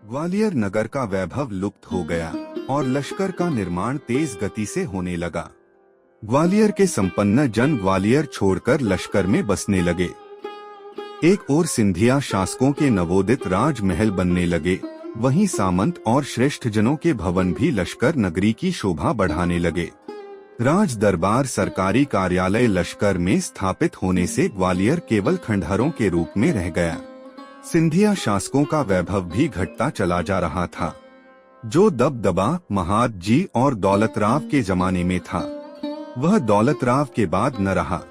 ग्वालियर नगर का वैभव लुप्त हो गया और लश्कर का निर्माण तेज गति से होने लगा। ग्वालियर के संपन्न जन ग्वालियर छोड़कर लश्कर में बसने लगे। एक ओर सिंधिया शासकों के नवोदित राजमहल बनने लगे, वहीं सामंत और श्रेष्ठ जनों के भवन भी लश्कर नगरी की शोभा बढ़ाने लगे। राज दरबार सरकारी कार्यालय लश्कर में स्थापित होने से ग्वालियर केवल खंडहरों के रूप में रह गया। सिंधिया शासकों का वैभव भी घटता चला जा रहा था। जो दबदबा महादजी और दौलतराव के जमाने में था, वह दौलतराव के बाद न रहा।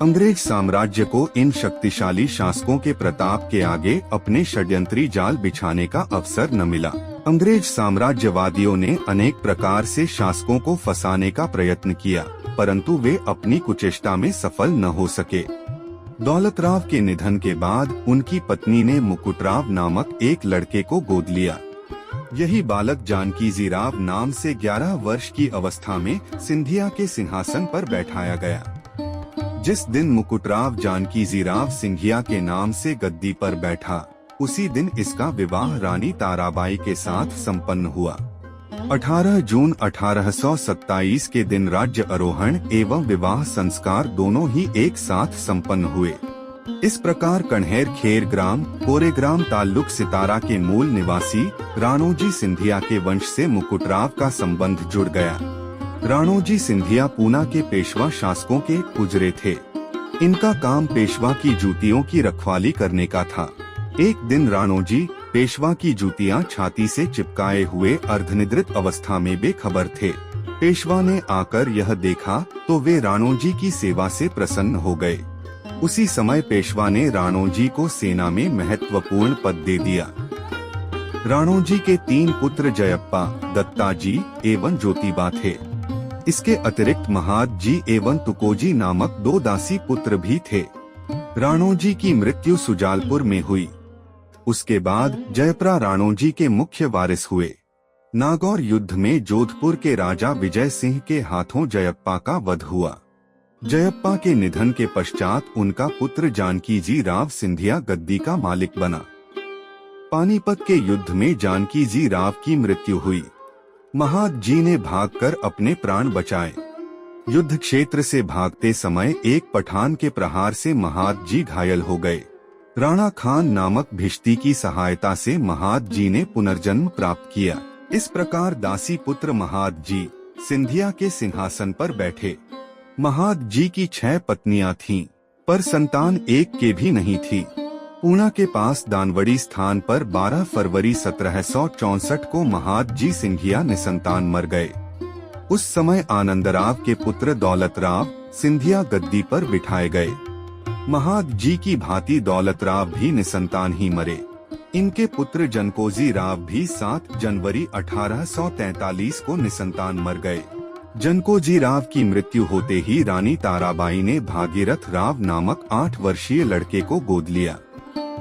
अंग्रेज साम्राज्य को इन शक्तिशाली शासकों के प्रताप के आगे अपने षड्यंत्री जाल बिछाने का अवसर न मिला। अंग्रेज साम्राज्यवादियों ने अनेक प्रकार से शासकों को फंसाने का प्रयत्न किया, परंतु वे अपनी कुचेष्टा में सफल न हो सके। दौलतराव के निधन के बाद उनकी पत्नी ने मुकुटराव नामक एक लड़के को गोद लिया। यही बालक जानकीजीराव नाम से 11 वर्ष की अवस्था में सिंधिया के सिंहासन पर बैठाया गया। जिस दिन मुकुटराव जानकीजीराव सिंधिया के नाम से गद्दी पर बैठा, उसी दिन इसका विवाह रानी ताराबाई के साथ संपन्न हुआ। 18 जून 1827 के दिन राज्य आरोहण एवं विवाह संस्कार दोनों ही एक साथ संपन्न हुए। इस प्रकार कन्हेर खेर ग्राम कोरेग्राम ताल्लुक सितारा के मूल निवासी राणोजी सिंधिया के वंश से मुकुटराव का संबंध जुड़ गया। राणोजी सिंधिया पूना के पेशवा शासकों के गुजरे थे। इनका काम पेशवा की जूतियों की रखवाली करने का था। एक दिन राणोजी पेशवा की जूतियां छाती से चिपकाए हुए अर्धनिद्रित अवस्था में बेखबर थे। पेशवा ने आकर यह देखा तो वे राणोजी की सेवा से प्रसन्न हो गए। उसी समय पेशवा ने राणोजी को सेना में महत्वपूर्ण पद दे दिया। राणोजी के 3 पुत्र जयप्पा, दत्ताजी एवं ज्योतिबा थे। इसके अतिरिक्त महादजी एवं तुकोजी नामक 2 दासी पुत्र भी थे। राणोजी की मृत्यु सुजालपुर में हुई। उसके बाद जयप्रा राणोजी के मुख्य वारिस हुए। नागौर युद्ध में जोधपुर के राजा विजय सिंह के हाथों जयप्पा का वध हुआ। जयप्पा के निधन के पश्चात उनका पुत्र जानकीजीराव सिंधिया गद्दी का मालिक बना। पानीपत के युद्ध में जानकीजीराव की मृत्यु हुई। महादजी ने भागकर अपने प्राण बचाए। युद्ध क्षेत्र से भागते समय एक पठान के प्रहार से महादजी घायल हो गए। राणा खान नामक भिश्ती की सहायता से महादजी ने पुनर्जन्म प्राप्त किया। इस प्रकार दासी पुत्र महादजी सिंधिया के सिंहासन पर बैठे। महादजी की 6 पत्नियां थीं, पर संतान एक के भी नहीं थी। पूना के पास दानवड़ी स्थान पर 12 फरवरी 1764 को महादजी सिंधिया निसंतान मर गए। उस समय आनंदराव के पुत्र दौलतराव सिंधिया गद्दी पर बिठाए गए। महादजी की भांति दौलतराव भी निसंतान ही मरे। इनके पुत्र जनकोजीराव भी 7 जनवरी 1843 को निसंतान मर गए। जनकोजीराव की मृत्यु होते ही रानी ताराबाई ने भागीरथ राव नामक 8 वर्षीय लड़के को गोद लिया।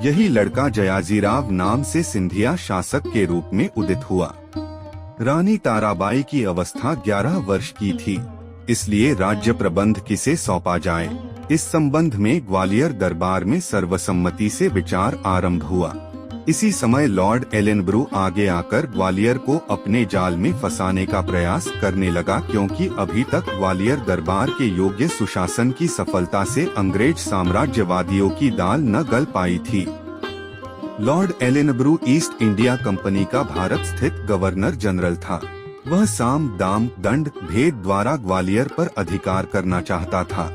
यही लड़का जयाजीराव नाम से सिंधिया शासक के रूप में उदित हुआ। रानी ताराबाई की अवस्था 11 वर्ष की थी, इसलिए राज्य प्रबंध किसे सौंपा जाए, इस संबंध में ग्वालियर दरबार में सर्वसम्मति से विचार आरंभ हुआ। इसी समय लॉर्ड एलेनब्रू आगे आकर ग्वालियर को अपने जाल में फंसाने का प्रयास करने लगा, क्योंकि अभी तक ग्वालियर दरबार के योग्य सुशासन की सफलता से अंग्रेज साम्राज्यवादियों की दाल न गल पाई थी। लॉर्ड एलेनब्रू ईस्ट इंडिया कंपनी का भारत स्थित गवर्नर जनरल था। वह साम दाम दंड भेद द्वारा ग्वालियर पर अधिकार करना चाहता था।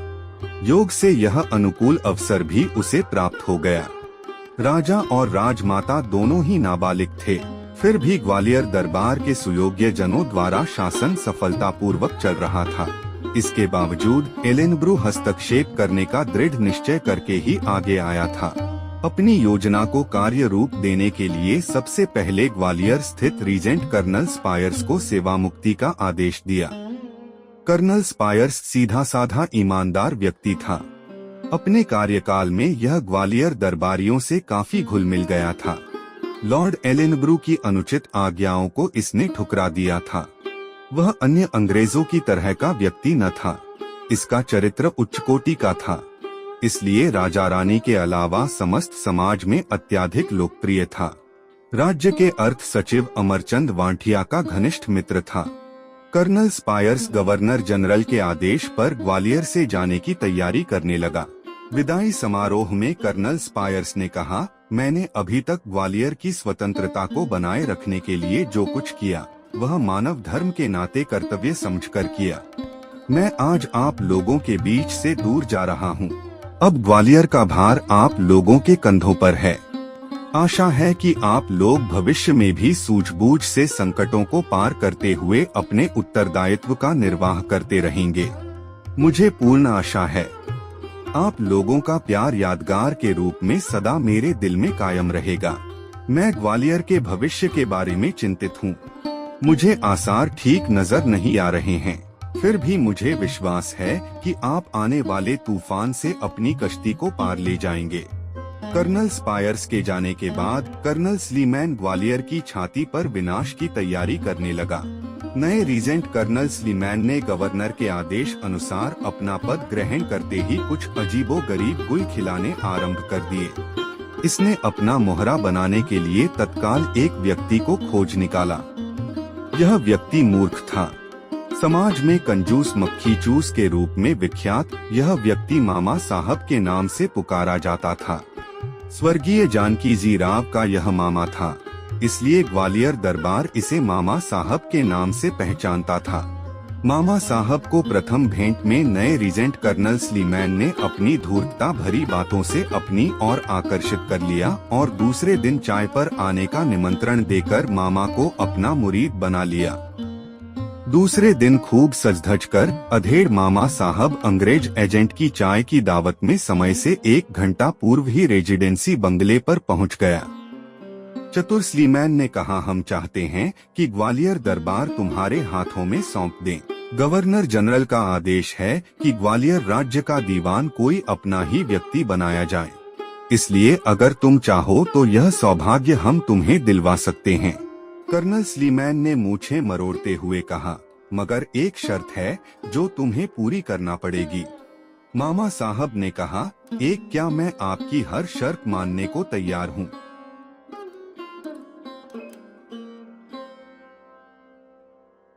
योग से यह अनुकूल अवसर भी उसे प्राप्त हो गया। राजा और राजमाता दोनों ही नाबालिग थे, फिर भी ग्वालियर दरबार के सुयोग्य जनों द्वारा शासन सफलतापूर्वक चल रहा था। इसके बावजूद एलेनब्रू हस्तक्षेप करने का दृढ़ निश्चय करके ही आगे आया था। अपनी योजना को कार्य रूप देने के लिए सबसे पहले ग्वालियर स्थित रीजेंट कर्नल स्पायर्स को सेवा मुक्ति का आदेश दिया। कर्नल स्पायर्स सीधा साधा ईमानदार व्यक्ति था। अपने कार्यकाल में यह ग्वालियर दरबारियों से काफी घुल मिल गया था। लॉर्ड एलेनब्रू की अनुचित आज्ञाओं को इसने ठुकरा दिया था। वह अन्य अंग्रेजों की तरह का व्यक्ति न था। इसका चरित्र उच्च कोटि का था। इसलिए राजा रानी के अलावा समस्त समाज में अत्यधिक लोकप्रिय था। राज्य के अर्थ सचिव अमरचंद वांठिया का घनिष्ठ मित्र था। कर्नल स्पायर्स गवर्नर जनरल के आदेश पर ग्वालियर से जाने की तैयारी करने लगा। विदाई समारोह में कर्नल स्पायर्स ने कहा, मैंने अभी तक ग्वालियर की स्वतंत्रता को बनाए रखने के लिए जो कुछ किया वह मानव धर्म के नाते कर्तव्य समझकर किया। मैं आज आप लोगों के बीच से दूर जा रहा हूँ। अब ग्वालियर का भार आप लोगों के कंधों पर है। आशा है कि आप लोग भविष्य में भी सूझबूझ से संकटों को पार करते हुए अपने उत्तरदायित्व का निर्वाह करते रहेंगे। मुझे पूर्ण आशा है आप लोगों का प्यार यादगार के रूप में सदा मेरे दिल में कायम रहेगा। मैं ग्वालियर के भविष्य के बारे में चिंतित हूँ। मुझे आसार ठीक नजर नहीं आ रहे हैं, फिर भी मुझे विश्वास है कि आप आने वाले तूफान से अपनी कश्ती को पार ले जाएंगे। कर्नल स्पायर्स के जाने के बाद कर्नल स्लीमैन ग्वालियर की छाती पर विनाश की तैयारी करने लगा। नए रीजेंट कर्नल स्लीमैन ने गवर्नर के आदेश अनुसार अपना पद ग्रहण करते ही कुछ अजीबोगरीब गुल खिलाने आरंभ कर दिए। इसने अपना मोहरा बनाने के लिए तत्काल एक व्यक्ति को खोज निकाला। यह व्यक्ति मूर्ख था। समाज में कंजूस मक्खी चूस के रूप में विख्यात यह व्यक्ति मामा साहब के नाम से पुकारा जाता था। स्वर्गीय जानकी जी राव का यह मामा था, इसलिए ग्वालियर दरबार इसे मामा साहब के नाम से पहचानता था। मामा साहब को प्रथम भेंट में नए रीजेंट कर्नल स्लीमैन ने अपनी धूर्तता भरी बातों से अपनी ओर आकर्षित कर लिया और दूसरे दिन चाय पर आने का निमंत्रण देकर मामा को अपना मुरीद बना लिया। दूसरे दिन खूब सज-धज कर अधेड़ मामा साहब अंग्रेज एजेंट की चाय की दावत में समय से 1 घंटा पूर्व ही रेजिडेंसी बंगले पर पहुंच गया। चतुर स्लीमैन ने कहा, हम चाहते हैं कि ग्वालियर दरबार तुम्हारे हाथों में सौंप दें। गवर्नर जनरल का आदेश है कि ग्वालियर राज्य का दीवान कोई अपना ही व्यक्ति बनाया जाए, इसलिए अगर तुम चाहो तो यह सौभाग्य हम तुम्हें दिलवा सकते हैं। कर्नल स्लीमैन ने मूछें मरोड़ते हुए कहा, मगर एक शर्त है जो तुम्हें पूरी करना पड़ेगी। मामा साहब ने कहा, एक क्या? मैं आपकी हर शर्त मानने को तैयार हूँ।